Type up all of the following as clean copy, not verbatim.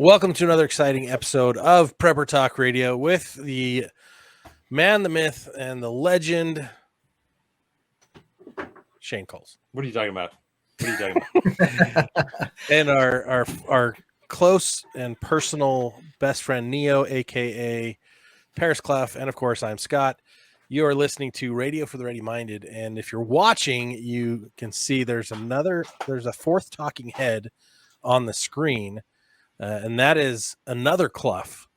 Welcome to another exciting episode of Prepper Talk Radio with the man, the myth, and the legend, Shane Coles. What are you talking about? And our close and personal best friend, Neo, a.k.a. Paris Clough. And, of course, I'm Scott. You are listening to Radio for the Ready-Minded. And if you're watching, you can see there's a fourth talking head on the screen. And that is another Clough.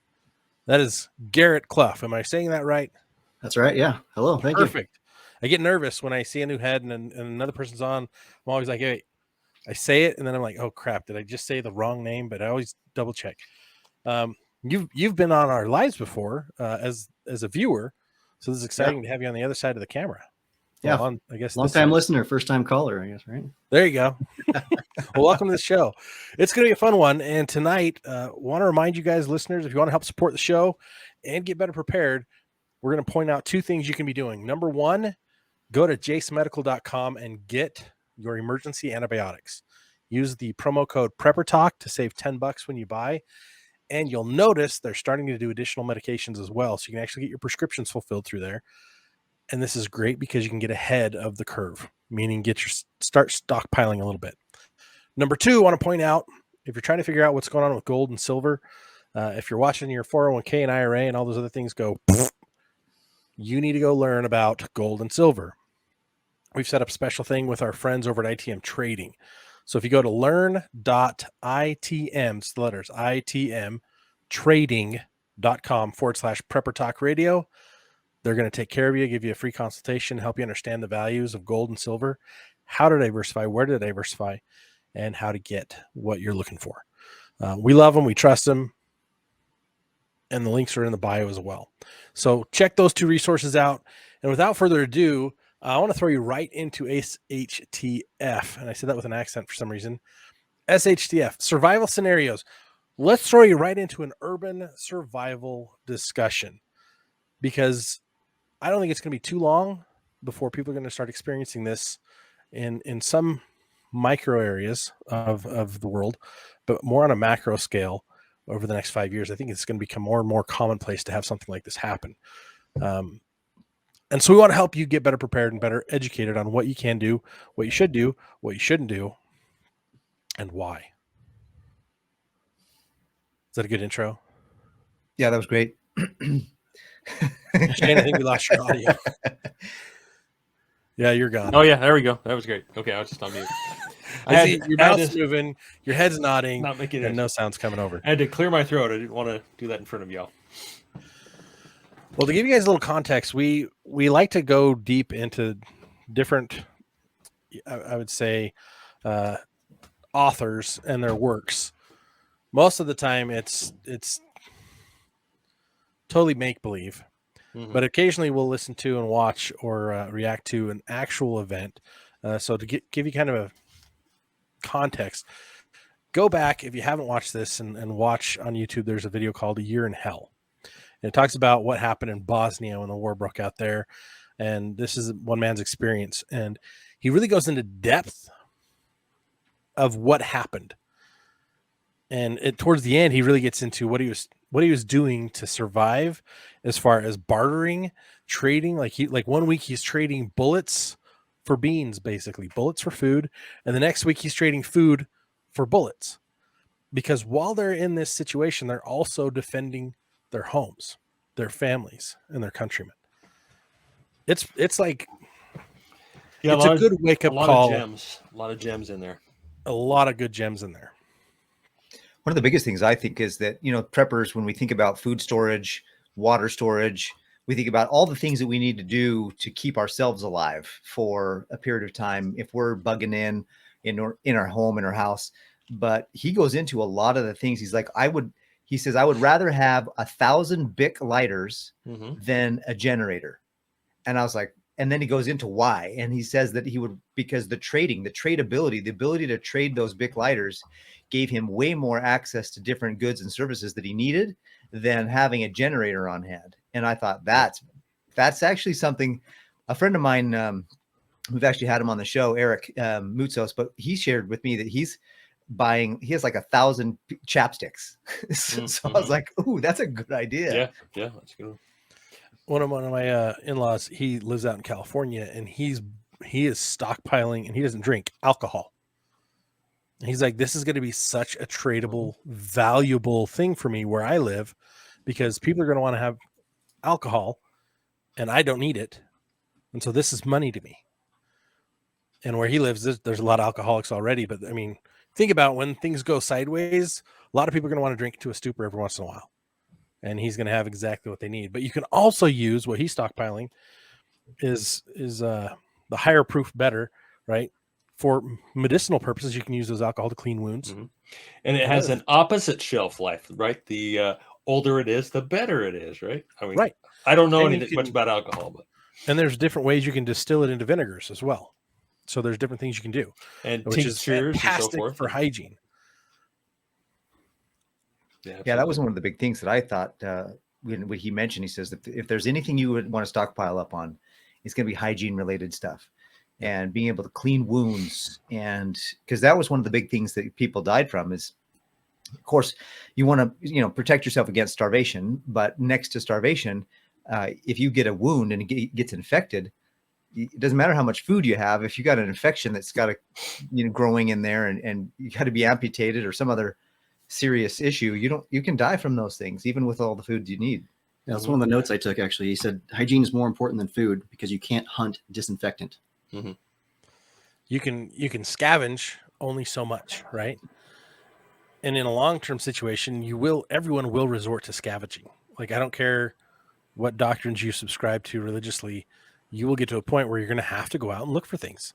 That is Garrett Clough. Am I saying that right? That's right. Yeah. Hello. Thank you. Perfect. I get nervous when I see a new head and another person's on. I'm always like, hey, I say it, and then I'm like, oh crap, did I just say the wrong name? But I always double check. You've been on our lives before as a viewer, so this is exciting to have you on the other side of the camera. Yeah, well, I guess long time listener, first time caller, I guess, right? There you go. Well, welcome to the show. It's going to be a fun one, and tonight, want to remind you guys, listeners, if you want to help support the show and get better prepared, we're going to point out two things you can be doing. Number one, go to jasemedical.com and get your emergency antibiotics. Use the promo code PrepperTalk to save $10 when you buy, and you'll notice they're starting to do additional medications as well, so you can actually get your prescriptions fulfilled through there. And this is great because you can get ahead of the curve, meaning start stockpiling a little bit. Number two, I want to point out, if you're trying to figure out what's going on with gold and silver, if you're watching your 401k and IRA and all those other things go, you need to go learn about gold and silver. We've set up a special thing with our friends over at ITM Trading. So if you go to learn.itm, it's the letters ITM trading.com/Prepper Talk Radio, they're going to take care of you, give you a free consultation, help you understand the values of gold and silver, how to diversify, where to diversify, and how to get what you're looking for. We love them. We trust them. And the links are in the bio as well. So check those two resources out. And without further ado, I want to throw you right into SHTF. And I said that with an accent for some reason. SHTF, survival scenarios. Let's throw you right into an urban survival discussion, because I don't think it's going to be too long before people are going to start experiencing this in some micro areas of the world, but more on a macro scale over the next 5 years. I think it's going to become more and more commonplace to have something like this happen. And so we want to help you get better prepared and better educated on what you can do, what you should do, what you shouldn't do, and why. Is that a good intro? Yeah, that was great. Shane, I think we lost your audio. Yeah, you're gone. Oh yeah, there we go. That was great. Okay, I was just on mute. Your mouth's moving, your head's nodding, not making and no sound's coming over. I had to clear my throat. I didn't want to do that in front of y'all. Well, to give you guys a little context, we like to go deep into different, I would say, authors and their works. Most of the time, it's totally make-believe. Mm-hmm. But occasionally we'll listen to and watch or react to an actual event. So to give you kind of a context, go back if you haven't watched this and watch on YouTube. There's a video called A Year in Hell. And it talks about what happened in Bosnia when the war broke out there. And this is one man's experience. And he really goes into depth of what happened. And towards the end, he really gets into what he was doing to survive, as far as bartering, trading. Like 1 week he's trading bullets for beans, basically bullets for food, and the next week he's trading food for bullets, because while they're in this situation, they're also defending their homes, their families, and their countrymen. It's like, yeah, it's a good wake up call. A lot of gems in there. A lot of good gems in there. One of the biggest things I think is that, preppers, when we think about food storage, water storage, we think about all the things that we need to do to keep ourselves alive for a period of time if we're bugging in our home, in our house. But he goes into a lot of the things. He's like, he says, I would rather have 1,000 Bic lighters than a generator. And I was like, and then he goes into why. And he says that he would, because the tradability, the ability to trade those Bic lighters gave him way more access to different goods and services that he needed than having a generator on hand. And I thought that's actually something. A friend of mine, we've actually had him on the show, Eric Moutsos, but he shared with me that he's buying. He has like 1,000 chapsticks. So I was like, "Ooh, that's a good idea." Yeah, that's a good one. One of my in-laws, he lives out in California, and he is stockpiling, and he doesn't drink alcohol. And he's like, this is going to be such a tradable, valuable thing for me where I live, because people are going to want to have alcohol, and I don't need it, and so this is money to me. And where he lives, there's a lot of alcoholics already, but I mean, think about when things go sideways, a lot of people are going to want to drink to a stupor every once in a while. And he's going to have exactly what they need. But you can also use what he's stockpiling is the higher proof better, right? For medicinal purposes, you can use those alcohol to clean wounds. And it has an opposite shelf life, right? The older it is, the better it is, right? I mean, Right. I don't know And anything much about alcohol, but and there's different ways you can distill it into vinegars as well. So there's different things you can do, and which is tinctures and so fantastic forth. for hygiene. Yeah, that was one of the big things that I thought when he mentioned. He says that if there's anything you would want to stockpile up on, it's going to be hygiene related stuff, and being able to clean wounds. And because that was one of the big things that people died from is, of course, you want to protect yourself against starvation. But next to starvation, if you get a wound and it gets infected, it doesn't matter how much food you have. If you got an infection that's got growing in there, and you got to be amputated or some other serious issue, you can die from those things even with all the food you need. Yeah, that's one of the notes I took, actually. He said hygiene is more important than food because you can't hunt disinfectant. You can scavenge only so much, right? And in a long-term situation, everyone will resort to scavenging. Like, I don't care what doctrines you subscribe to religiously, you will get to a point where you're going to have to go out and look for things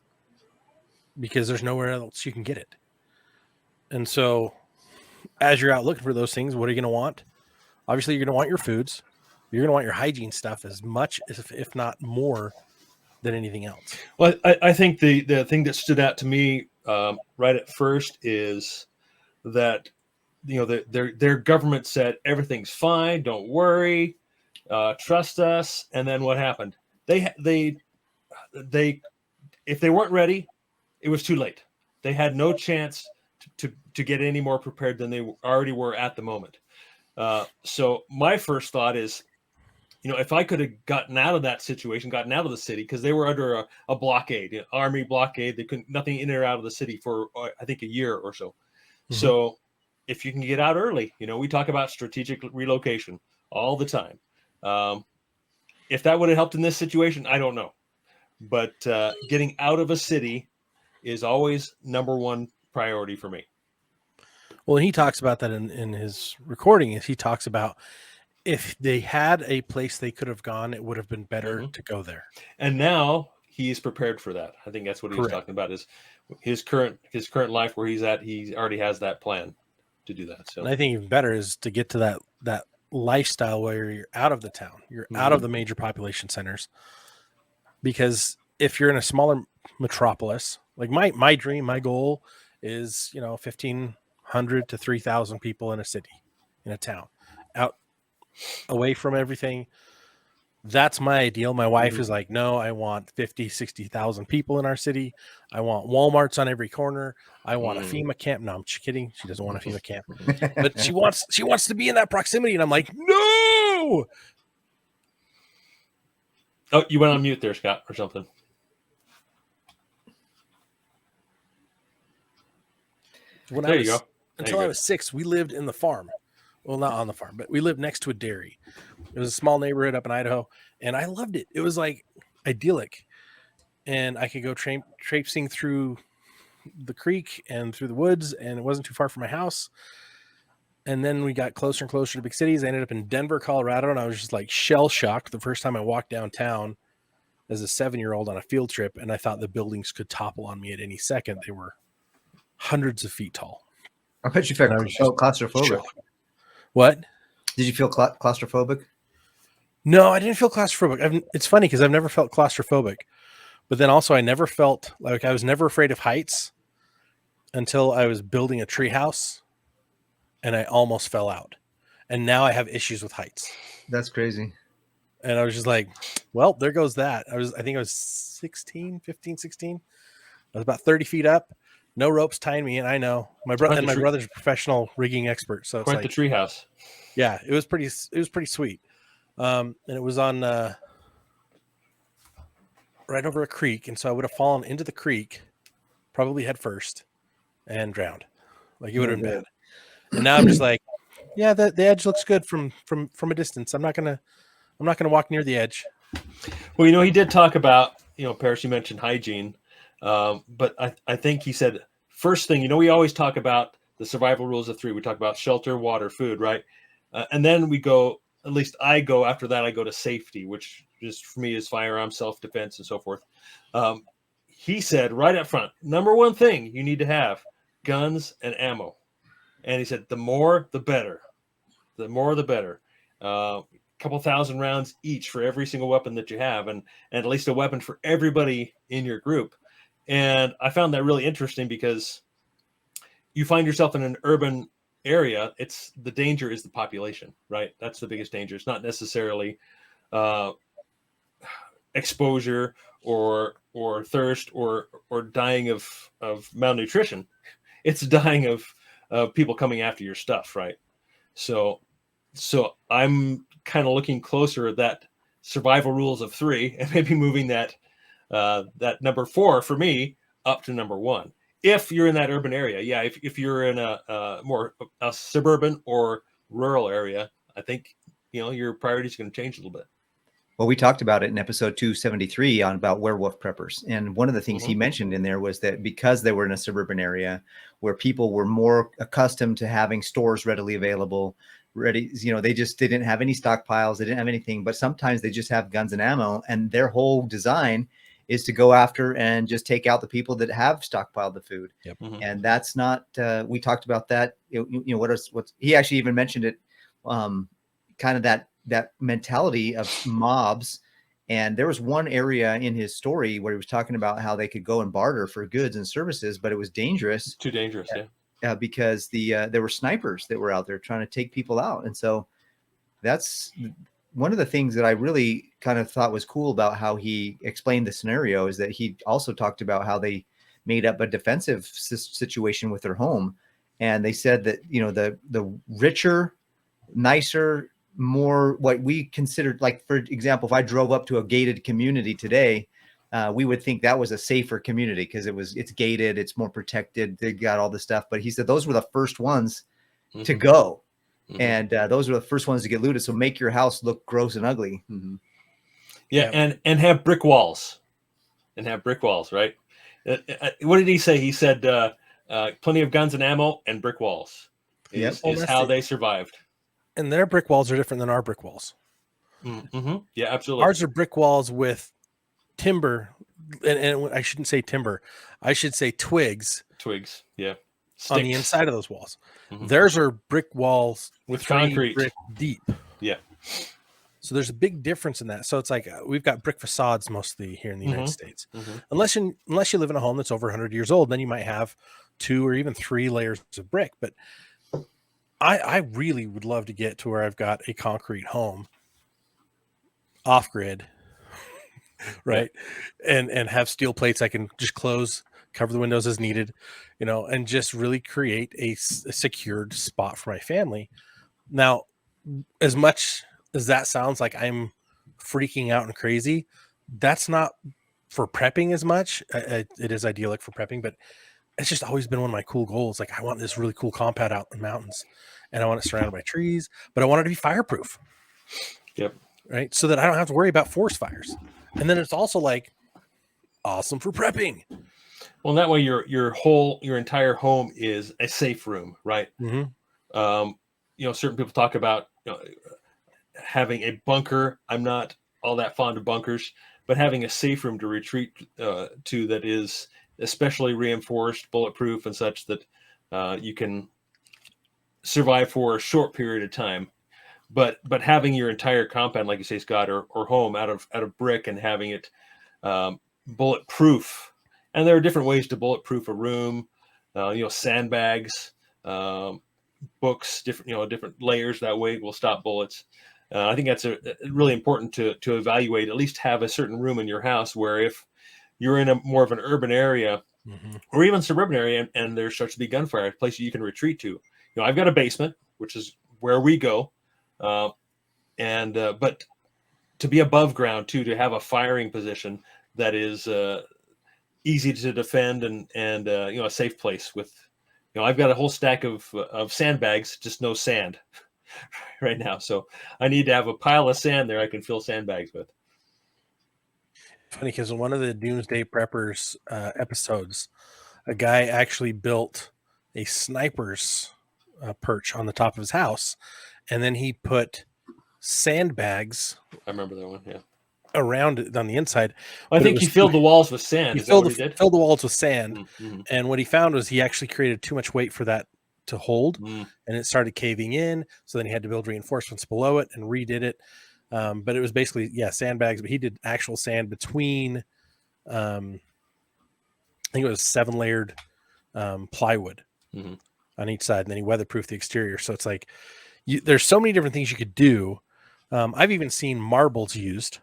because there's nowhere else you can get it. And so as you're out looking for those things, what are you going to want? Obviously, you're going to want your foods. You're going to want your hygiene stuff as much, if not more, than anything else. Well, I think the thing that stood out to me right at first is that their government said everything's fine, don't worry, trust us. And then what happened? They if they weren't ready, it was too late. They had no chance to get any more prepared than they already were at the moment. So my first thought is, if I could have gotten out of that situation, gotten out of the city, because they were under a blockade, army blockade, they couldn't nothing in or out of the city for I think a year or so. Mm-hmm. So if you can get out early, we talk about strategic relocation all the time. If that would have helped in this situation, I don't know. But getting out of a city is always number one priority for me. Well, he talks about that in his recording. He talks about if they had a place they could have gone, it would have been better to go there. And now he's prepared for that. I think that's what he's talking about, is his current life where he's at. He already has that plan to do that. So, and I think even better is to get to that lifestyle where you're out of the town, you're out of the major population centers. Because if you're in a smaller metropolis, like my dream, my goal is 1,500 to 3,000 people in a city, in a town, out away from everything. That's my ideal. My wife is like, no, I want 50, 60,000 people in our city. I want Walmarts on every corner. I want a FEMA camp. No, I'm just kidding. She doesn't want a FEMA camp, but she wants to be in that proximity. And I'm like, no. Oh, you went on mute there, Scott, or something. There you go. Until I was 6, we lived in the farm. Well, not on the farm, but we lived next to a dairy. It was a small neighborhood up in Idaho, and I loved it. It was like idyllic. And I could go traipsing through the creek and through the woods, and it wasn't too far from my house. And then we got closer and closer to big cities. I ended up in Denver, Colorado, and I was just like shell-shocked the first time I walked downtown as a 7-year-old on a field trip, and I thought the buildings could topple on me at any second. They were hundreds of feet tall. I bet you felt claustrophobic. Shocked. What? Did you feel claustrophobic? No, I didn't feel claustrophobic. It's funny because I've never felt claustrophobic, but then also I never felt like I was never afraid of heights until I was building a treehouse and I almost fell out. And now I have issues with heights. That's crazy. And I was just like, well, there goes that. I think I was 15, 16. I was about 30 feet up no ropes tying me in. I know my brother's a professional rigging expert, so it's Quite like the treehouse. yeah, it was pretty sweet. And it was on right over a creek, and so I would have fallen into the creek, probably head first, and drowned. Like it would have been bad. And now I'm just like, yeah, the edge looks good from a distance. I'm not gonna walk near the edge. Well, he did talk about, Paris, you mentioned hygiene, but I think he said first thing, we always talk about the survival rules of 3. We talk about shelter, water, food, right? And then we go, at least I go after that, I go to safety, which just for me is firearm, self-defense, and so forth. He said right up front, number one thing you need to have guns and ammo. And he said, the more, the better. The more, the better. Couple thousand rounds each for every single weapon that you have, and at least a weapon for everybody in your group. And I found that really interesting because you find yourself in an urban area. The danger is the population, right? That's the biggest danger. It's not necessarily exposure or thirst or dying of malnutrition. It's dying of people coming after your stuff, right? So I'm kind of looking closer at that survival rules of 3 and maybe moving that number 4 for me up to number 1. If you're in that urban area, yeah. If you're in a more suburban or rural area, I think your priorities are going to change a little bit. Well, we talked about it in episode 273 about werewolf preppers. And one of the things he mentioned in there was that because they were in a suburban area where people were more accustomed to having stores readily available, they didn't have any stockpiles. They didn't have anything, but sometimes they just have guns and ammo, and their whole design is to go after and just take out the people that have stockpiled the food. Yep. And that's not, we talked about that. What he actually even mentioned it, kind of that mentality of mobs. And there was one area in his story where he was talking about how they could go and barter for goods and services, but it was dangerous. Too dangerous. Yeah. Because there were snipers that were out there trying to take people out. And so that's one of the things that I really kind of thought was cool about how he explained the scenario, is that he also talked about how they made up a defensive situation with their home. And they said that, the richer, nicer, more what we considered, like, for example, if I drove up to a gated community today, we would think that was a safer community because it's gated, it's more protected, they got all this stuff. But he said those were the first ones to go. And those were the first ones to get looted. So make your house look gross and ugly. Yeah. And have brick walls. Right? What did he say? He said plenty of guns and ammo and brick walls is how they survived. And their brick walls are different than our brick walls. Yeah, absolutely. Ours are brick walls with timber, and I shouldn't say timber. I should say twigs. Twigs, yeah. Sticks. On the inside of those walls. Theirs are brick walls with concrete, brick deep. Yeah. So there's a big difference in that. So it's like we've got brick facades mostly here in the United States. Unless you live in a home that's over 100 years old, then you might have 2 or even 3 layers of brick. But I really would love to get to where I've got a concrete home off grid, right? Yeah. And have steel plates I can just close, cover the windows as needed, and just really create a secured spot for my family. Now, as much as that sounds like I'm freaking out and crazy, that's not for prepping as much. It is idyllic for prepping, but it's just always been one of my cool goals. Like, I want this really cool compound out in the mountains, and I want it surrounded by trees, but I want it to be fireproof. Yep. Right. So that I don't have to worry about forest fires. And then it's also like awesome for prepping. Well, that way your entire home is a safe room, right? Certain people talk about having a bunker. I'm not all that fond of bunkers, but having a safe room to retreat to that is especially reinforced, bulletproof, and such that you can survive for a short period of time. But having your entire compound, like you say, Scott, or home out of brick, and having it bulletproof. And there are different ways to bulletproof a room. Sandbags, books, different layers. That way will stop bullets. I think that's really important to evaluate. At least have a certain room in your house where if you're in a more of an urban area, or even suburban area, and there starts to be gunfire, a place you can retreat to. I've got a basement, which is where we go, but to be above ground too, to have a firing position that is easy to defend and a safe place with. I've got a whole stack of sandbags, just no sand right now. So I need to have a pile of sand there I can fill sandbags with. Funny, because in one of the Doomsday Preppers episodes, a guy actually built a sniper's perch on the top of his house, and then he put sandbags. I remember that one, yeah. Around it on the inside. I think he filled the walls with sand. Is that what he did? Filled the walls with sand. Mm-hmm. And what he found was he actually created too much weight for that to hold, and it started caving in. So then he had to build reinforcements below it and redid it. But it was basically, sandbags, but he did actual sand between, I think it was 7-layered plywood on each side. And then he weatherproofed the exterior. So it's like, there's so many different things you could do. I've even seen marbles used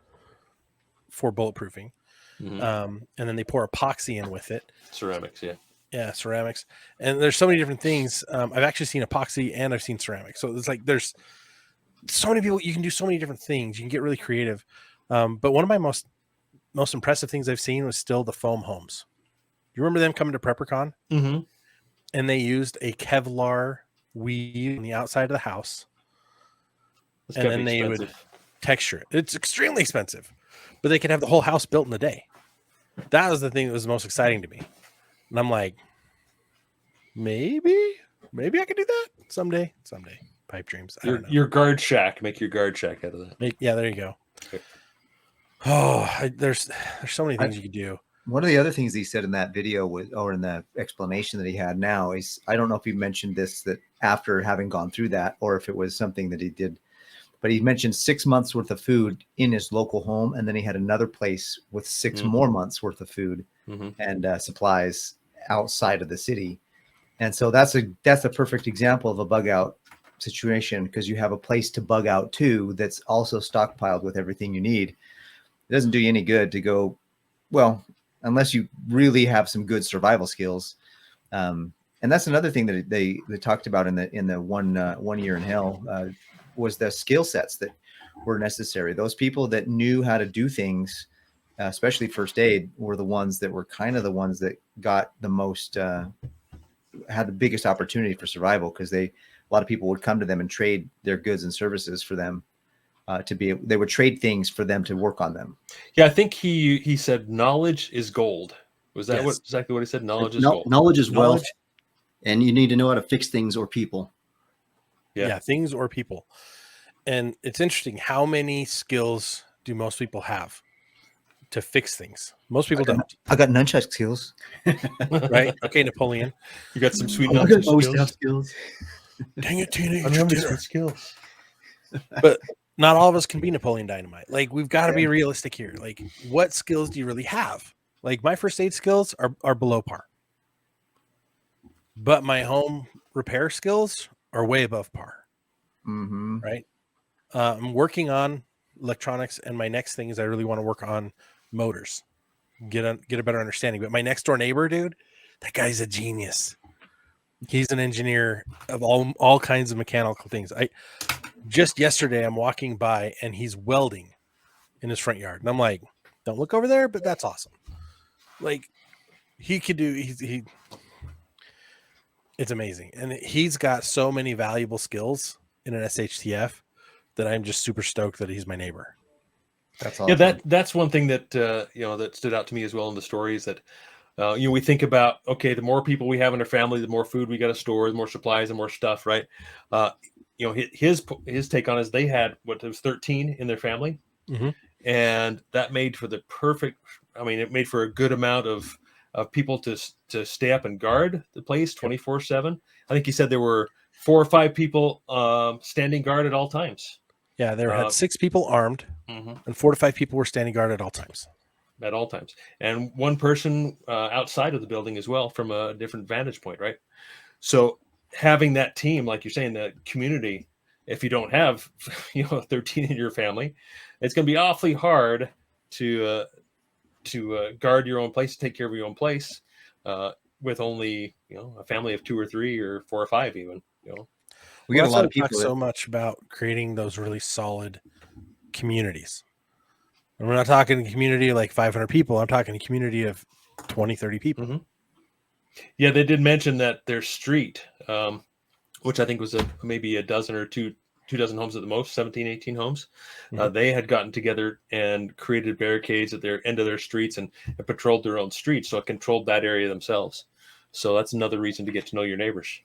for bulletproofing. And then they pour epoxy in with it. Ceramics, yeah, ceramics. And there's so many different things. I've actually seen epoxy and I've seen ceramics. So it's like there's so many people, you can do so many different things. You can get really creative. But one of my most impressive things I've seen was still the foam homes. You remember them coming to PrepperCon? And they used a Kevlar weave on the outside of the house. And then they would texture it. It's extremely expensive, but they could have the whole house built in a day. That was the thing that was the most exciting to me. And I'm like, maybe I could do that someday. Pipe dreams. I don't know. Your guard shack. Make your guard shack out of that. There you go. Okay. Oh, there's so many things you could do. One of the other things he said in that video or in the explanation that he had now is, I don't know if he mentioned this, that after having gone through that, or if it was something that he did, but he mentioned 6 months worth of food in his local home. And then he had another place with 6 more months worth of food and supplies outside of the city. And so that's a perfect example of a bug out situation, because you have a place to bug out to that's also stockpiled with everything you need. It doesn't do you any good to go, well, unless you really have some good survival skills. And that's another thing that they talked about in the 1 year in hell, was the skill sets that were necessary. Those people that knew how to do things, especially first aid, were the ones that were kind of the ones that got the most, had the biggest opportunity for survival, because a lot of people would come to them and trade their goods and services for them they would trade things for them to work on them. Yeah, I think he said knowledge is gold. Was that exactly what he said? Knowledge is gold. Knowledge is wealth, and you need to know how to fix things or people. Yeah, things or people. And it's interesting, how many skills do most people have to fix things? Most people don't. I got nunchuck skills. Right? Okay, Napoleon. You got some sweet nunchuck skills. Dang it, teenage. I remember sweet skills. But not all of us can be Napoleon Dynamite. Like, we've got to be realistic here. Like, what skills do you really have? Like, my first aid skills are below par. But my home repair skills are way above par. Right? I'm working on electronics, and my next thing is I really want to work on motors, get a better understanding. But my next door neighbor, dude, that guy's a genius. He's an engineer of all kinds of mechanical things. Just yesterday, I'm walking by and he's welding in his front yard, and I'm like, don't look over there, but that's awesome. Like, he could do, it's amazing. And he's got so many valuable skills in an SHTF that I'm just super stoked that he's my neighbor. That's awesome. Yeah, that's one thing that that stood out to me as well in the story, is that we think about, okay, the more people we have in our family, the more food we got to store, the more supplies, the more stuff, right? His take on it is they had it was 13 in their family, and that made for the perfect. I mean, it made for a good amount of people to stay up and guard the place 24/7. I think he said there were 4 or 5 people standing guard at all times. Yeah, there had 6 people armed, and 4 to 5 people were standing guard at all times. At all times, and 1 person outside of the building as well, from a different vantage point, right? So having that team, like you're saying, the community, if you don't have 13 in your family, it's going to be awfully hard to guard your own place, take care of your own place. with only, a family of 2 or 3 or 4 or 5 even, We get a that's lot why of we talk people so that much about creating those really solid communities. And we're not talking a community like 500 people. I'm talking a community of 20, 30 people. Mhm. Yeah, they did mention that their street, which I think was maybe a dozen or two dozen homes at the most, 17, 18 homes. Mhm. They had gotten together and created barricades at their end of their streets and patrolled their own streets. So it controlled that area themselves. So that's another reason to get to know your neighbors.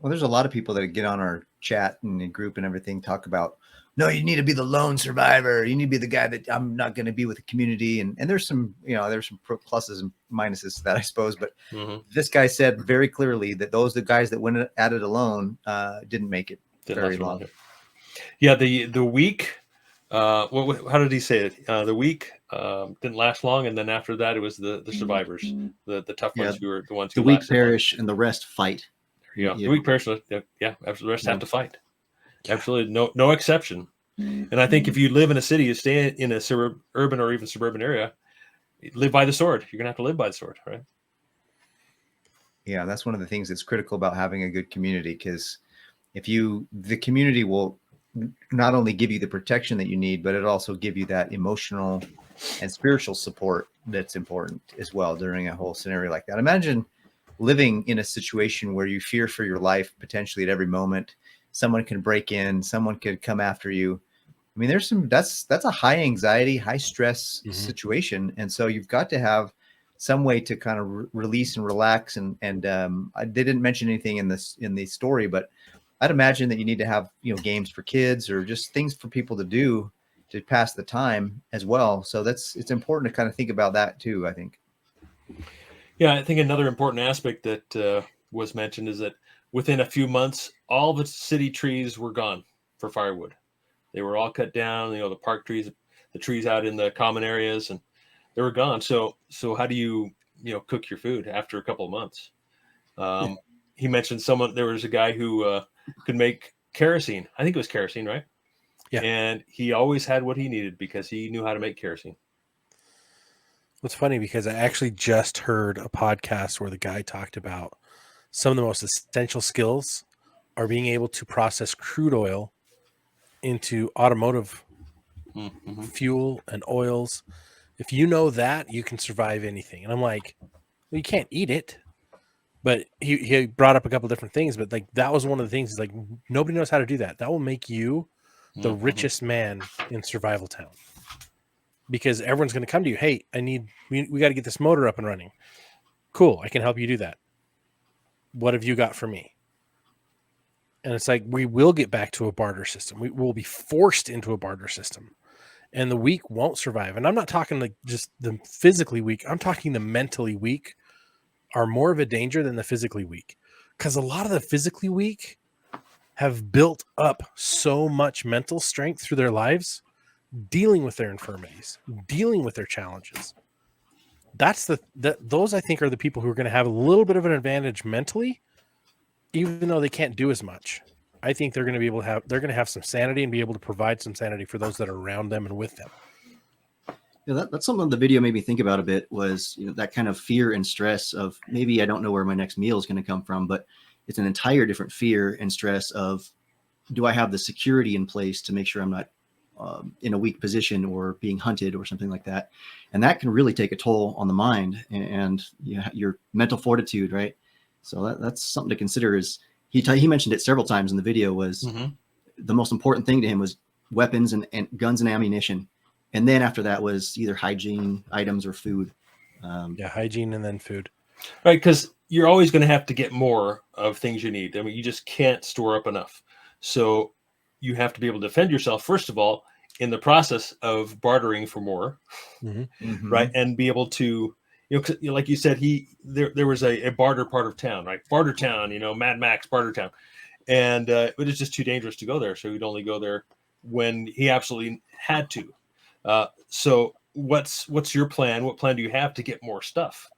well, there's a lot of people that get on our chat and the group and everything talk about, no, you need to be the lone survivor. You need to be the guy that I'm not going to be with the community. And there's some, there's some pluses and minuses to that, I suppose. But this guy said very clearly that the guys that went at it alone didn't make it very long. Yeah, the week. How did he say it? The week didn't last long, and then after that, it was the survivors, the tough ones who were the ones who the weak lasted perish and the rest fight. Yeah, the weak perish. Yeah, after the rest have to fight. Absolutely, no exception. And I think if you live in a city, you stay in a urban or even suburban area, live by the sword. You're gonna have to live by the sword, right? Yeah, that's one of the things that's critical about having a good community, because the community will not only give you the protection that you need, but it also give you that emotional and spiritual support that's important as well during a whole scenario like that. Imagine living in a situation where you fear for your life potentially at every moment. Someone can break in, someone could come after you. I mean, that's a high anxiety, high stress situation. And so you've got to have some way to kind of release and relax. And they didn't mention anything in the story, but I'd imagine that you need to have, games for kids or just things for people to do to pass the time as well. So it's important to kind of think about that too, I think. Yeah, I think another important aspect that was mentioned is that within a few months, all the city trees were gone for firewood. They were all cut down, the park trees, the trees out in the common areas, and they were gone. So how do you, cook your food after a couple of months? He mentioned there was a guy who could make kerosene. I think it was kerosene, right? Yeah. And he always had what he needed because he knew how to make kerosene. What's funny, because I actually just heard a podcast where the guy talked about some of the most essential skills are being able to process crude oil into automotive fuel and oils. If you know that, you can survive anything. And I'm like, well, you can't eat it. But he brought up a couple different things, but like that was one of the things. He's like, nobody knows how to do that. That will make you the richest man in survival town, because everyone's going to come to you. Hey, we got to get this motor up and running. Cool, I can help you do that. What have you got for me? And it's like, we will get back to a barter system. We will be forced into a barter system, and the weak won't survive. And I'm not talking like just the physically weak. I'm talking the mentally weak are more of a danger than the physically weak, because a lot of the physically weak have built up so much mental strength through their lives, dealing with their infirmities, dealing with their challenges. Those I think are the people who are going to have a little bit of an advantage mentally, even though they can't do as much. I think they're going to have some sanity and be able to provide some sanity for those that are around them and with them. Yeah, that's something the video made me think about a bit, was that kind of fear and stress of maybe I don't know where my next meal is going to come from, but it's an entire different fear and stress of, do I have the security in place to make sure I'm not in a weak position or being hunted or something like that? And that can really take a toll on the mind and your mental fortitude, right? So that's something to consider. Is he mentioned it several times in the video, was the most important thing to him was weapons and guns and ammunition. And then after that was either hygiene items or food. Hygiene and then food. Right, because you're always going to have to get more of things you need. I mean, you just can't store up enough. So you have to be able to defend yourself, first of all, in the process of bartering for more, right? And be able to, like you said, there was a barter part of town, right? Barter town, Mad Max Barter Town. And it was just too dangerous to go there. So he'd only go there when he absolutely had to. So what's your plan? What plan do you have to get more stuff?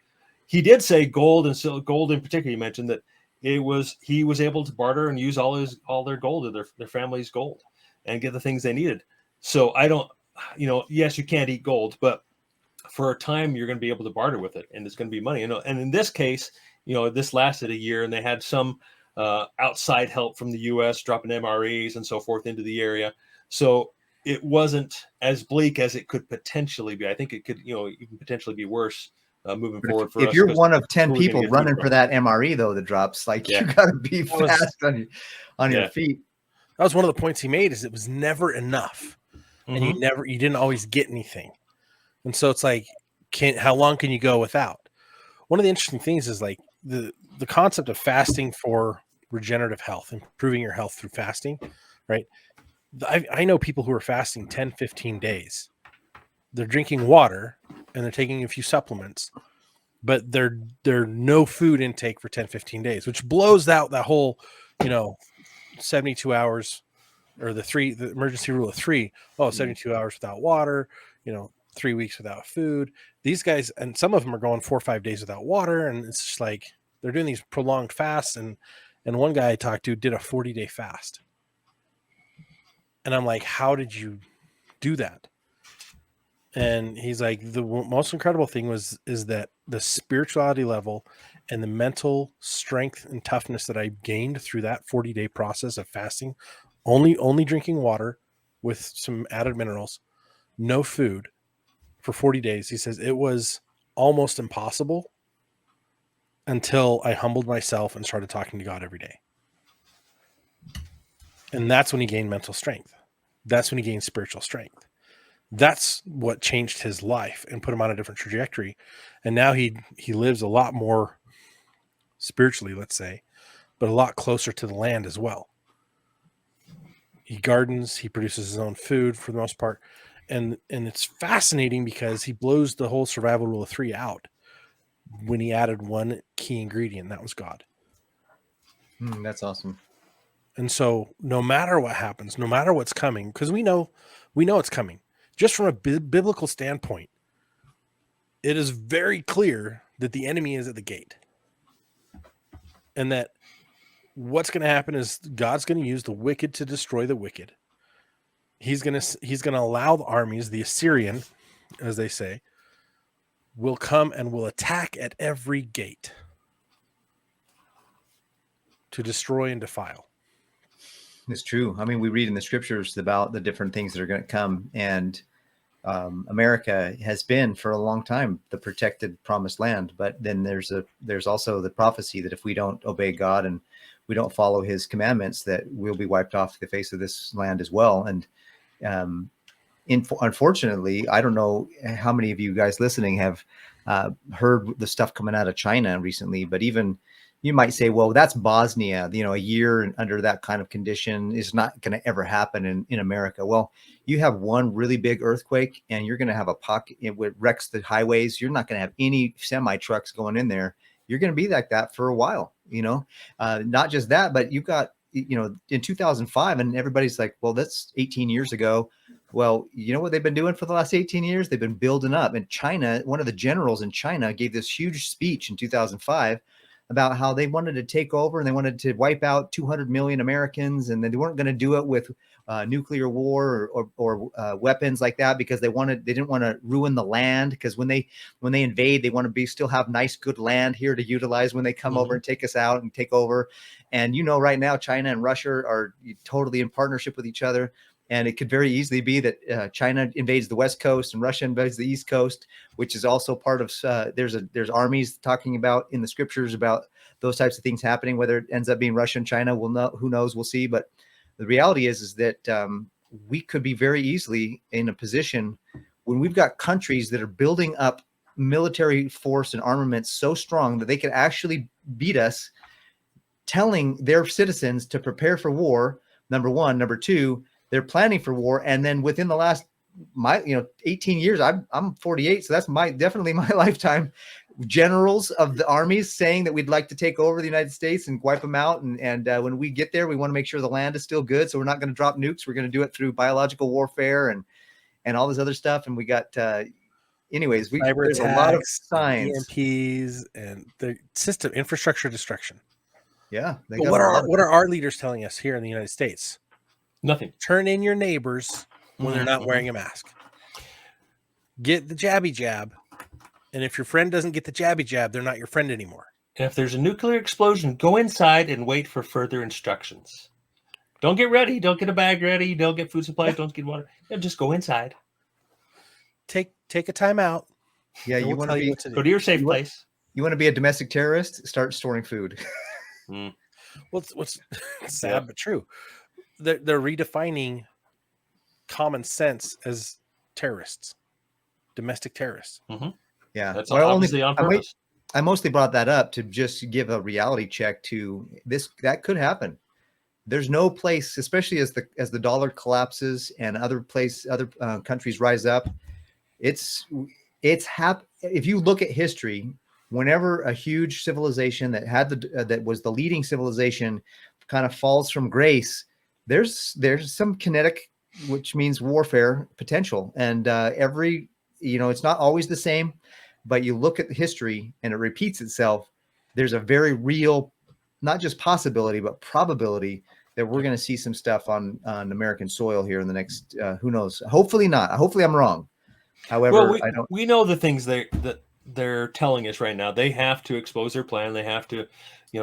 He did say gold and gold in particular. He mentioned that he was able to barter and use all their gold, their family's gold, and get the things they needed. So I don't, yes, you can't eat gold, but for a time, you're going to be able to barter with it, and it's going to be money. And in this case, this lasted a year, and they had some outside help from the U.S. dropping MREs and so forth into the area. So it wasn't as bleak as it could potentially be. I think it could, even potentially be worse moving forward for us. If you're one of 10 where we people gonna get food running from? for that MRE though, that drops, like Yeah. you got to be That was- fast on your Yeah. feet. That was one of the points he made, is it was never enough. And Mhm. you didn't always get anything. And so it's like, how long can you go without? One of the interesting things is like the concept of fasting for regenerative health, improving your health through fasting, right? I know people who are fasting 10, 15 days. They're drinking water and they're taking a few supplements, but they're no food intake for 10, 15 days, which blows out that whole, 72 hours, or the emergency rule of 3. 72 hours without water, 3 weeks without food. These guys, and some of them are going 4 or 5 days without water, and it's just like they're doing these prolonged fasts. And one guy I talked to did a 40-day fast, and I'm like, how did you do that? And he's like, the most incredible thing is that the spirituality level and the mental strength and toughness that I gained through that 40-day process of fasting, only drinking water with some added minerals, no food for 40 days. He says it was almost impossible until I humbled myself and started talking to God every day. And that's when he gained mental strength. That's when he gained spiritual strength. That's what changed his life and put him on a different trajectory. And now he lives a lot more spiritually, let's say, but a lot closer to the land as well. He gardens, he produces his own food for the most part. And it's fascinating because he blows the whole survival rule of 3 out when he added one key ingredient. That was God. That's awesome. And so no matter what happens, no matter what's coming, because we know it's coming, just from a biblical standpoint, it is very clear that the enemy is at the gate, and that what's going to happen is God's going to use the wicked to destroy the wicked. He's going to allow the armies, the Assyrian, as they say, will come and will attack at every gate to destroy and defile. It's true. I mean, we read in the scriptures about the different things that are going to come, and America has been for a long time the protected promised land. But then there's also the prophecy that if we don't obey God and we don't follow his commandments, that we'll be wiped off the face of this land as well. And unfortunately, I don't know how many of you guys listening have heard the stuff coming out of China recently, but even you might say, well, that's Bosnia, a year under that kind of condition is not going to ever happen in America. Well, you have one really big earthquake and you're going to have a pocket. It wrecks the highways. You're not going to have any semi trucks going in there. You're going to be like that for a while, not just that, but you've got, in 2005, and everybody's like, well, that's 18 years ago. Well, you know what they've been doing for the last 18 years? They've been building up. And China, one of the generals in China gave this huge speech in 2005 about how they wanted to take over and they wanted to wipe out 200 million Americans, and they weren't going to do it with nuclear war or weapons like that, because they didn't want to ruin the land, because when they invade, they want to still have nice, good land here to utilize when they come over and take us out and take over. And right now, China and Russia are totally in partnership with each other. And it could very easily be that China invades the West Coast and Russia invades the East Coast, which is also part of. There's armies talking about in the scriptures about those types of things happening. Whether it ends up being Russia and China, we'll know. Who knows? We'll see. But the reality is that we could be very easily in a position when we've got countries that are building up military force and armament so strong that they could actually beat us, telling their citizens to prepare for war. Number one. Number two, they're planning for war. And then within the last 18 years, I'm 48. So that's definitely my lifetime. Generals of the armies saying that we'd like to take over the United States and wipe them out. And when we get there, we want to make sure the land is still good. So we're not going to drop nukes. We're going to do it through biological warfare and all this other stuff. And we got, anyways, there's a lot of signs. EMPs and the system infrastructure destruction. Yeah. What are our leaders telling us here in the United States? Nothing. Turn in your neighbors when they're not wearing a mask. Get the jabby jab. And if your friend doesn't get the jabby jab, they're not your friend anymore. And if there's a nuclear explosion, go inside and wait for further instructions. Don't get ready. Don't get a bag ready. Don't get food supplies. Don't get water. Just go inside. Take a time out. Yeah, and you we'll want tell to you be what to do. Go to your safe place. you want to be a domestic terrorist? Start storing food. What's sad but true. They're redefining common sense as terrorists, domestic terrorists. Yeah, That's well, obviously on purpose. I mostly brought that up to just give a reality check to this. That could happen. There's no place, especially as the dollar collapses and other countries rise up. If you look at history, whenever a huge civilization that had that was the leading civilization kind of falls from grace, there's some kinetic, which means warfare potential, and it's not always the same, but you look at history and it repeats itself. There's a very real, not just possibility, but probability that we're going to see some stuff on American soil here in the next, who knows? Hopefully not. Hopefully I'm wrong. However, we know the things that they're telling us right now. They have to expose their plan. They have to,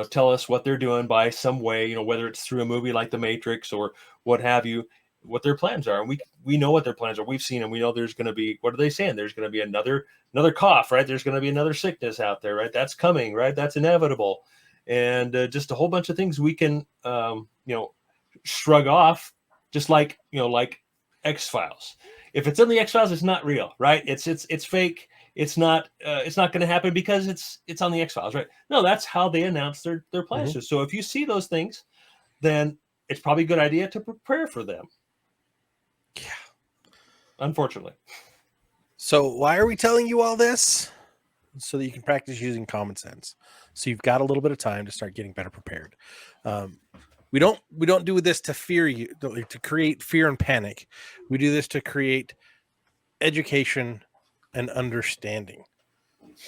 tell us what they're doing by some way, whether it's through a movie like The Matrix or what have you, what their plans are. And we know what their plans are. We've seen them. We know there's going to be, what are they saying? There's going to be another cough, right? There's going to be another sickness out there, right? That's coming, right? That's inevitable. And just a whole bunch of things we can, shrug off, just like X-Files. If it's in the X-Files, it's not real, right? It's fake. It's not going to happen because it's on the X-Files, right? No, that's how they announce their plans. Mm-hmm. So if you see those things, then it's probably a good idea to prepare for them. Yeah. Unfortunately. So why are we telling you all this? So that you can practice using common sense. So you've got a little bit of time to start getting better prepared. We don't do this to fear you, to create fear and panic. We do this to create education and understanding,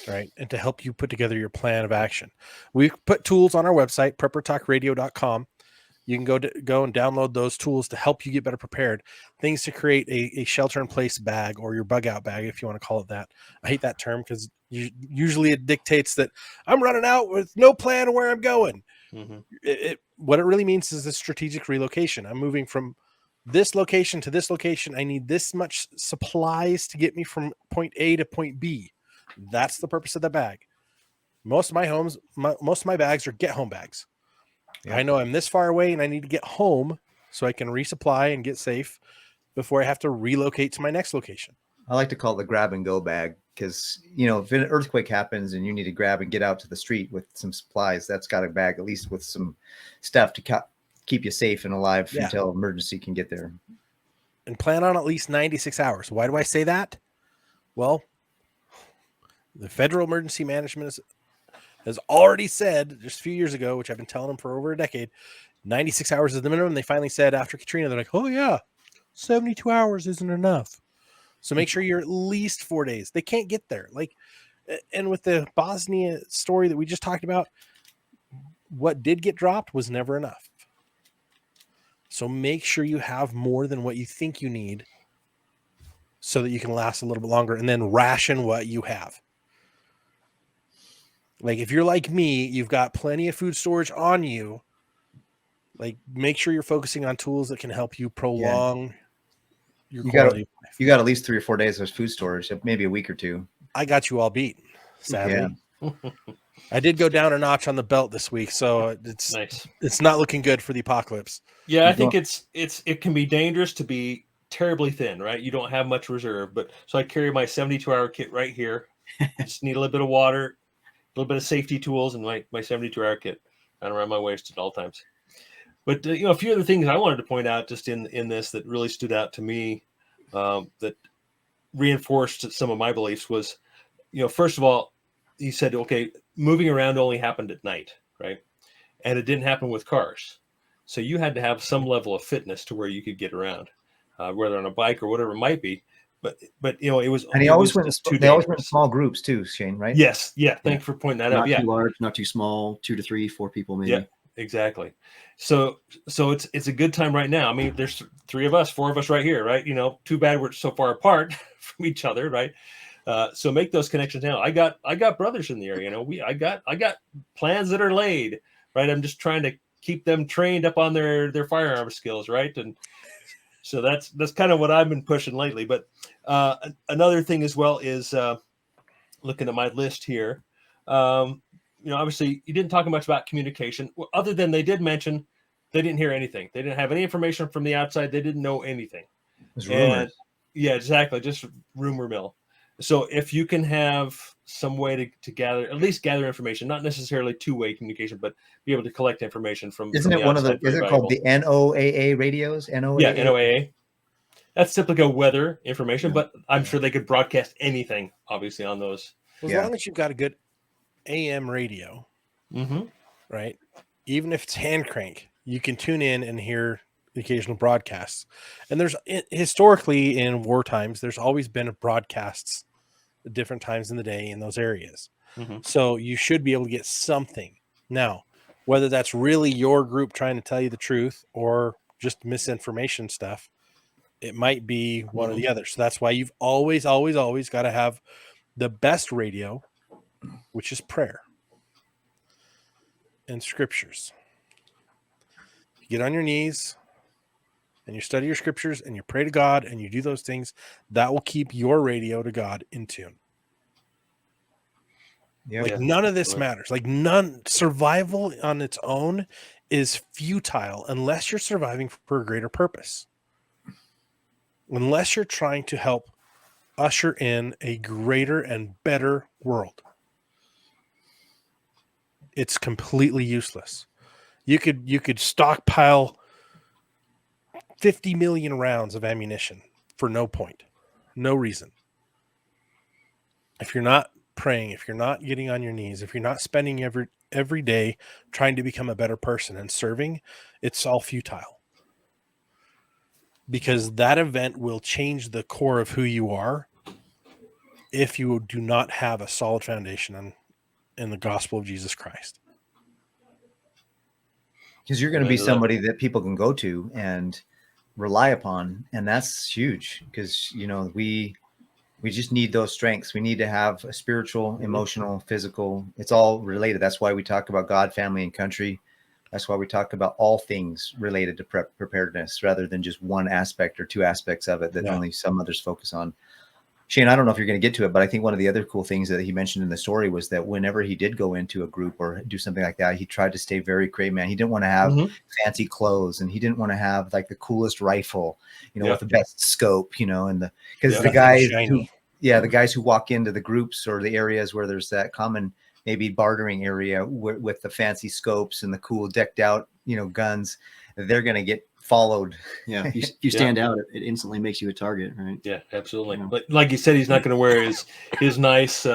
right? And to help you put together your plan of action. We put tools on our website, preppertalkradio.com. You can go and download those tools to help you get better prepared. Things to create a shelter-in-place bag, or your bug-out bag, if you want to call it that. I hate that term because usually it dictates that I'm running out with no plan of where I'm going. Mm-hmm. What it really means is a strategic relocation. I'm moving from this location to this location. I need this much supplies to get me from point A to point B. That's the purpose of the bag. Most of my bags are get-home bags. Yeah. I know I'm this far away and I need to get home so I can resupply and get safe before I have to relocate to my next location. I like to call it the grab and go bag because, if an earthquake happens and you need to grab and get out to the street with some supplies, that's got a bag at least with some stuff to keep you safe and alive until emergency can get there. And plan on at least 96 hours. Why do I say that? Well, the Federal Emergency Management has already said just a few years ago, which I've been telling them for over a decade, 96 hours is the minimum. They finally said after Katrina, they're like, oh yeah, 72 hours isn't enough. So make sure you're at least 4 days. They can't get there. And with the Bosnia story that we just talked about, what did get dropped was never enough. So make sure you have more than what you think you need so that you can last a little bit longer, and then ration what you have. If you're like me, you've got plenty of food storage on you. Make sure you're focusing on tools that can help you prolong your quality of life. You got at least 3 or 4 days of food storage, maybe a week or two. I got you all beat, sadly. Yeah. I did go down a notch on the belt this week, so it's nice. It's not looking good for the apocalypse. Yeah, I think it can be dangerous to be terribly thin, right? You don't have much reserve, so I carry my 72-hour kit right here. Just need a little bit of water, a little bit of safety tools, and my 72-hour kit and around my waist at all times. But a few other things I wanted to point out just in this that really stood out to me, that reinforced some of my beliefs was, first of all, he said, okay, moving around only happened at night, right? And it didn't happen with cars. So you had to have some level of fitness to where you could get around, whether on a bike or whatever it might be. But it was. And they always went in small groups too, Shane, right? Yes, yeah. Thanks for pointing that out. Not too large, not too small, 2 to 3, 4 people maybe. Exactly. So it's a good time right now. I mean, there's 4 of us right here, right? Too bad we're so far apart from each other, right? So make those connections now. I got brothers in the area. I got plans that are laid, right? I'm just trying to keep them trained up on their firearm skills, right? And so that's kind of what I've been pushing lately. But another thing as well is looking at my list here. Obviously you didn't talk much about communication, other than they did mention they didn't hear anything. They didn't have any information from the outside. They didn't know anything. It's rumors. Yeah, exactly. Just rumor mill. So if you can have some way to gather information, not necessarily two-way communication, but be able to collect information from. Isn't it one of the? Is it called the NOAA radios? NOAA. Yeah, NOAA. That's typical weather information, but I'm sure they could broadcast anything, obviously, on those. As long as you've got a good AM radio, right? Even if it's hand crank, you can tune in and hear the occasional broadcasts. And there's historically in war times, there's always been broadcasts at different times in the day in those areas. So you should be able to get something. Now, whether that's really your group trying to tell you the truth or just misinformation stuff, it might be one or the other. So that's why you've always got to have the best radio, which is prayer and scriptures. You get on your knees and you study your scriptures and you pray to God and you do those things, that will keep your radio to God in tune. None of this matters. Survival on its own is futile unless you're surviving for a greater purpose. Unless you're trying to help usher in a greater and better world. It's completely useless. You could stockpile 50 million rounds of ammunition for no point, no reason. If you're not praying, if you're not getting on your knees, if you're not spending every day trying to become a better person and serving, it's all futile. Because that event will change the core of who you are if you do not have a solid foundation in the gospel of Jesus Christ. Because you're going to be somebody that people can go to and rely upon. And that's huge because, we just need those strengths. We need to have a spiritual, emotional, physical. It's all related. That's why we talk about God, family, and country. That's why we talk about all things related to preparedness rather than just one aspect or two aspects of it that only some others focus on. Shane, I don't know if you're going to get to it, but I think one of the other cool things that he mentioned in the story was that whenever he did go into a group or do something like that, he tried to stay very great, man. He didn't want to have fancy clothes and he didn't want to have like the coolest rifle, with the best scope, and because the guys who walk into the groups or the areas where there's that common maybe bartering area with the fancy scopes and the cool decked out, guns, they're going to get followed. Yeah. If you stand out, it instantly makes you a target, right? Yeah, absolutely. But like you said, he's not going to wear his nice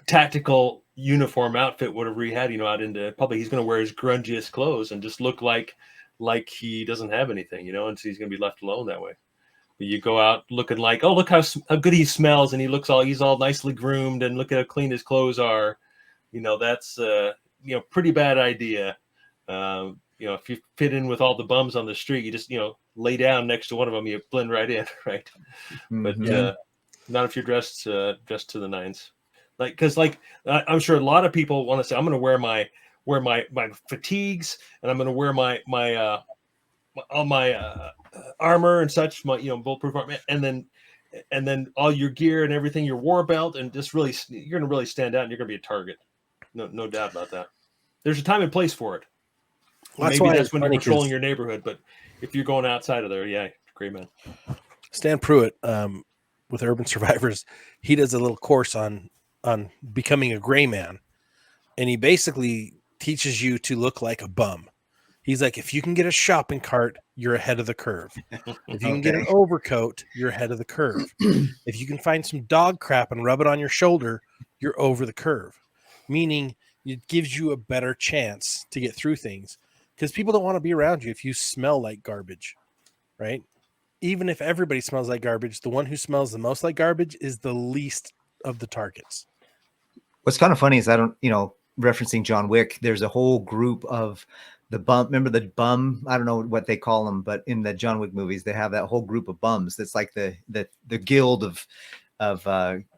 tactical uniform outfit, whatever he had, out into public. He's going to wear his grungiest clothes and just look like he doesn't have anything, and so he's going to be left alone that way. But you go out looking like, oh, look how good he smells, and he's all nicely groomed, and look at how clean his clothes are. That's pretty bad idea. If you fit in with all the bums on the street, you just lay down next to one of them, you blend right in, right? But not if you're dressed to the nines. Because I'm sure a lot of people want to say, I'm going to wear my fatigues, and I'm going to wear my all my armor and such, my bulletproof armor, and then all your gear and everything, your war belt, and just really you're going to really stand out, and you're going to be a target. No doubt about that. There's a time and place for it. Well, that's when you're patrolling your neighborhood, but if you're going outside of there, great man. Stan Pruitt, with Urban Survivors, he does a little course on becoming a gray man, and he basically teaches you to look like a bum. He's like, if you can get a shopping cart, you're ahead of the curve. If you can get an overcoat, you're ahead of the curve. If you can find some dog crap and rub it on your shoulder, you're over the curve. Meaning it gives you a better chance to get through things because people don't want to be around you if you smell like garbage, right? Even if everybody smells like garbage, the one who smells the most like garbage is the least of the targets. What's kind of funny is I don't, referencing John Wick, there's a whole group of the bum. Remember the bum? I don't know what they call them, but in the John Wick movies, they have that whole group of bums. That's like the guild of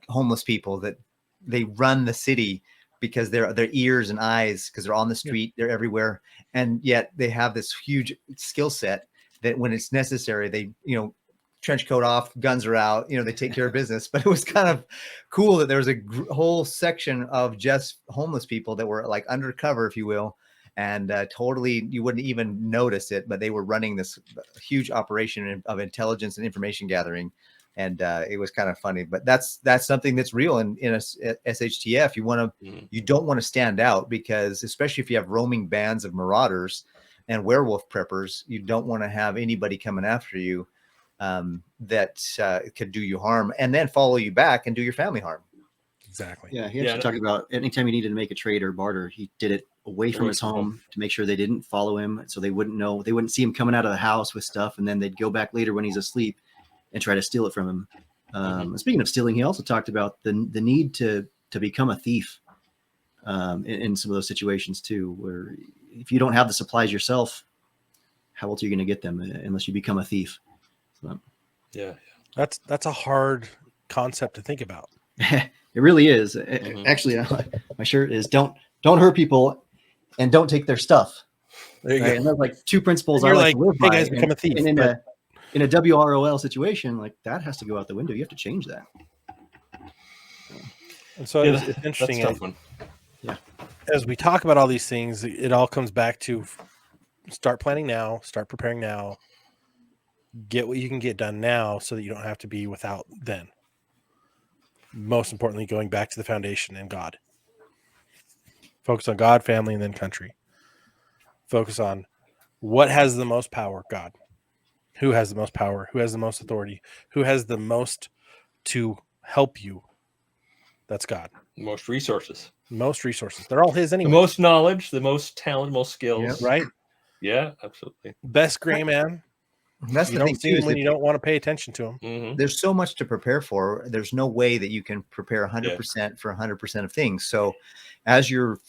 homeless people that they run the city because they're their ears and eyes, because they're on the street, they're everywhere, and yet they have this huge skill set that when it's necessary, they trench coat off, guns are out, they take care of business. But it was kind of cool that there was a whole section of just homeless people that were like undercover, if you will, and totally you wouldn't even notice it, but they were running this huge operation of intelligence and information gathering. And it was kind of funny, but that's something that's real in a SHTF. You don't want to stand out, because especially if you have roaming bands of marauders and werewolf preppers, you don't want to have anybody coming after you that could do you harm and then follow you back and do your family harm. Exactly. Yeah, he actually talked about anytime he needed to make a trade or barter, he did it away from his home to make sure they didn't follow him, so they wouldn't see him coming out of the house with stuff, and then they'd go back later when he's asleep and try to steal it from him. Speaking of stealing, he also talked about the need to become a thief in some of those situations too, where if you don't have the supplies yourself, how else are you going to get them unless you become a thief? So, yeah, that's a hard concept to think about. it really is. Actually, my shirt is don't hurt people and don't take their stuff. There you right? go. And that's like two principles I You're like to live hey by. guys, become a thief. And in a WROL situation, like that has to go out the window. You have to change that. And so it's interesting. That's a tough one. Yeah. As we talk about all these things, it all comes back to start planning now, start preparing now, get what you can get done now so that you don't have to be without then. Most importantly, going back to the foundation and God. Focus on God, family, and then country. Focus on what has the most power, God. Who has the most power? Who has the most authority? Who has the most to help you? That's God. Most resources. Most resources. They're all his anyway. The most knowledge, the most talent, most skills. Right? Yeah, absolutely. Best gray man. That's You the don't thing see too, him is when that you don't want to pay attention to him. Mm-hmm. there's so much to prepare for. There's no way that you can prepare 100% for 100% of things. So as you're,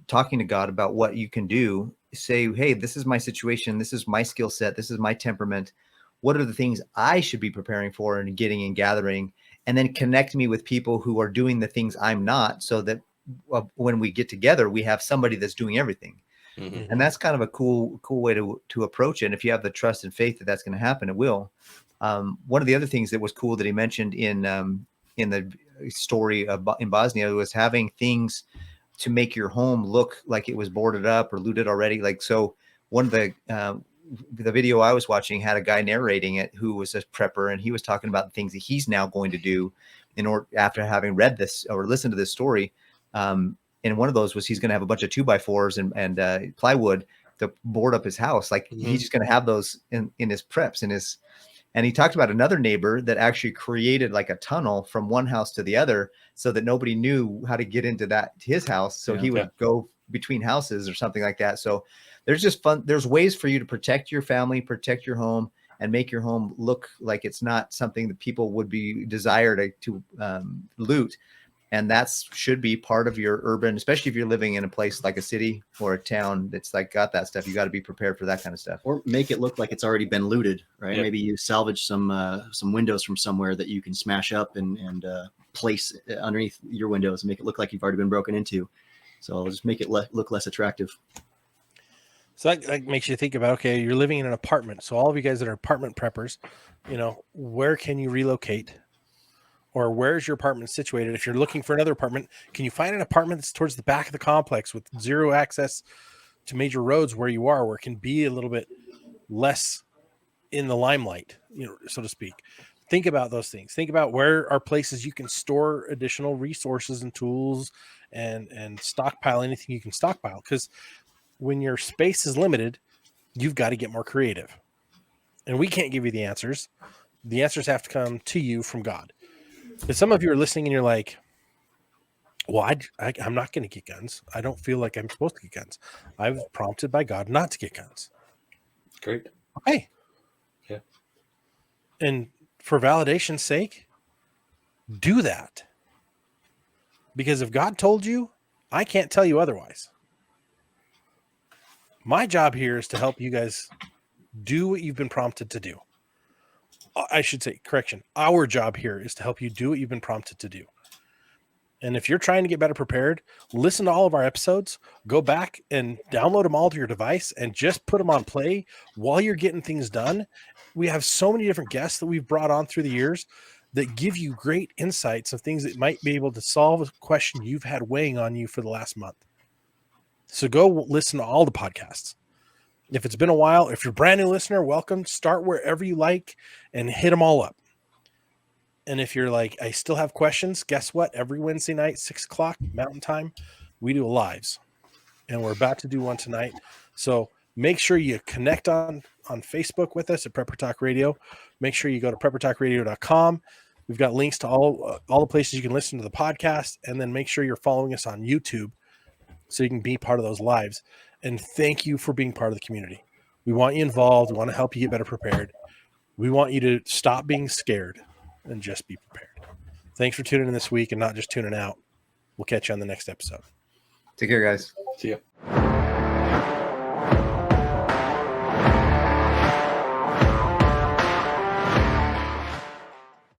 talking to God about what you can do, say, hey, this is my situation. This is my skill set. This is my temperament. What are the things I should be preparing for and getting and gathering? And then connect me with people who are doing the things I'm not, so that when we get together, we have somebody that's doing everything. Mm-hmm. And that's kind of a cool way to approach it. And if you have the trust and faith that that's going to happen, it will. One of the other things that was cool that he mentioned in the story in Bosnia was having things to make your home look like it was boarded up or looted already. Like, so one of the video I was watching had a guy narrating it who was a prepper, and he was talking about the things that he's now going to do in order, after having read this or listened to this story. And one of those was he's going to have a bunch of 2x4s and plywood to board up his house. Like he's just going to have those in his preps and he talked about another neighbor that actually created like a tunnel from one house to the other so that nobody knew how to get into his house. So he would go between houses or something like that. So there's just fun. There's ways for you to protect your family, protect your home, and make your home look like it's not something that people would be desired to loot. And that should be part of your urban, especially if you're living in a place like a city or a town that's like got that stuff. You got to be prepared for that kind of stuff. Or make it look like it's already been looted, right? Yep. Maybe you salvage some windows from somewhere that you can smash up and place underneath your windows and make it look like you've already been broken into. So I'll just make it look less attractive. So that makes you think about, okay, you're living in an apartment. So all of you guys that are apartment preppers, where can you relocate? Or where's your apartment situated? If you're looking for another apartment, can you find an apartment that's towards the back of the complex with zero access to major roads where you are, where it can be a little bit less in the limelight, so to speak? Think about those things. Think about where are places you can store additional resources and tools and stockpile anything you can stockpile. Because when your space is limited, you've got to get more creative. And we can't give you the answers. The answers have to come to you from God. But some of you are listening and you're like, well, I'm not going to get guns. I don't feel like I'm supposed to get guns. I was prompted by God not to get guns. Great. Okay. Yeah. And for validation's sake, do that. Because if God told you, I can't tell you otherwise. My job here is to help you guys do what you've been prompted to do. I should say, correction. Our job here is to help you do what you've been prompted to do. And if you're trying to get better prepared, listen to all of our episodes, go back and download them all to your device and just put them on play while you're getting things done. We have so many different guests that we've brought on through the years that give you great insights of things that might be able to solve a question you've had weighing on you for the last month. So go listen to all the podcasts. If it's been a while, if you're a brand new listener, welcome. Start wherever you like and hit them all up. And if you're like, I still have questions, guess what? Every Wednesday night, 6:00 Mountain Time, we do lives. And we're about to do one tonight. So make sure you connect on Facebook with us at Prepper Talk Radio. Make sure you go to preppertalkradio.com. We've got links to all the places you can listen to the podcast. And then make sure you're following us on YouTube so you can be part of those lives. And thank you for being part of the community. We want you involved. We want to help you get better prepared. We want you to stop being scared and just be prepared. Thanks for tuning in this week and not just tuning out. We'll catch you on the next episode. Take care, guys. See ya.